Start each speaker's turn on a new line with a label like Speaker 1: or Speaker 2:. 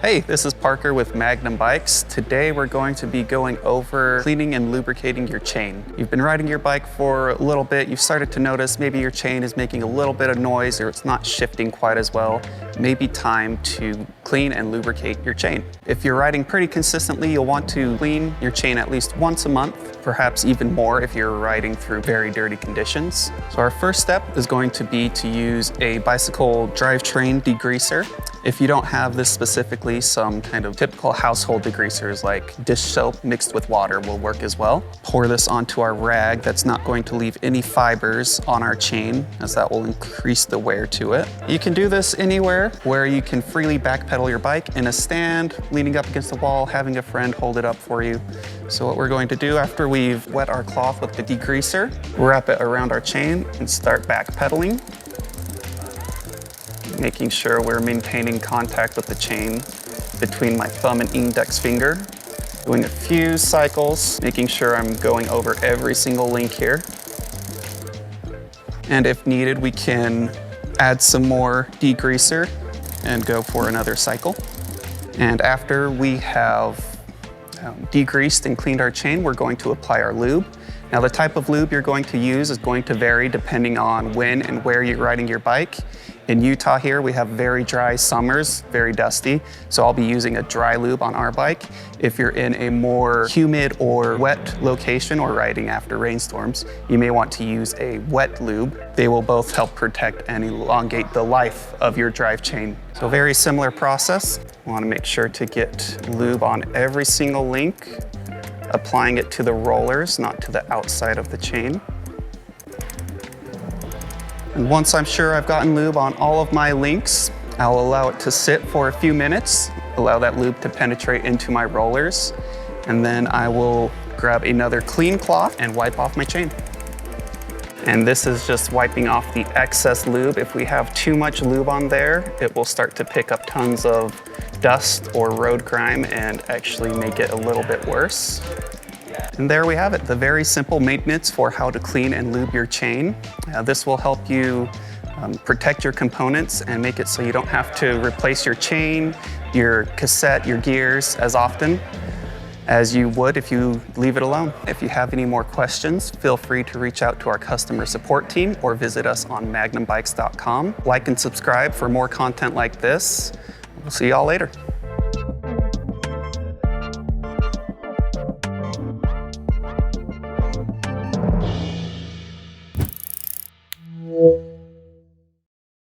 Speaker 1: Hey, this is Parker with Magnum Bikes. Today we're going to be going over cleaning and lubricating your chain. You've been riding your bike for a little bit. You've started to notice maybe your chain is making a little bit of noise or it's not shifting quite as well. Maybe time to clean and lubricate your chain. If you're riding pretty consistently, you'll want to clean your chain at least once a month, perhaps even more if you're riding through very dirty conditions. So our first step is going to be to use a bicycle drivetrain degreaser. If you don't have this specifically, some kind of typical household degreasers like dish soap mixed with water will work as well. Pour this onto our rag that's not going to leave any fibers on our chain, as that will increase the wear to it. You can do this anywhere where you can freely backpedal your bike, in a stand, leaning up against the wall, having a friend hold it up for you. So what we're going to do after we've wet our cloth with the degreaser, wrap it around our chain and start backpedaling, making sure we're maintaining contact with the chain between my thumb and index finger. Doing a few cycles, making sure I'm going over every single link here. And if needed, we can add some more degreaser and go for another cycle. And after we have degreased and cleaned our chain, we're going to apply our lube. Now, the type of lube you're going to use is going to vary depending on when and where you're riding your bike. In Utah here, we have very dry summers, very dusty, so I'll be using a dry lube on our bike. If you're in a more humid or wet location or riding after rainstorms, you may want to use a wet lube. They will both help protect and elongate the life of your drive chain. So very similar process. You want to make sure to get lube on every single link, applying it to the rollers, not to the outside of the chain. And once I'm sure I've gotten lube on all of my links, I'll allow it to sit for a few minutes, allow that lube to penetrate into my rollers, and then I will grab another clean cloth and wipe off my chain. And this is just wiping off the excess lube. If we have too much lube on there, it will start to pick up tons of dust or road grime and actually make it a little bit worse. And there we have it, the very simple maintenance for how to clean and lube your chain. This will help you protect your components and make it so you don't have to replace your chain, your cassette, your gears as often as you would if you leave it alone. If you have any more questions, feel free to reach out to our customer support team or visit us on magnumbikes.com. Like and subscribe for more content like this. We'll see y'all later.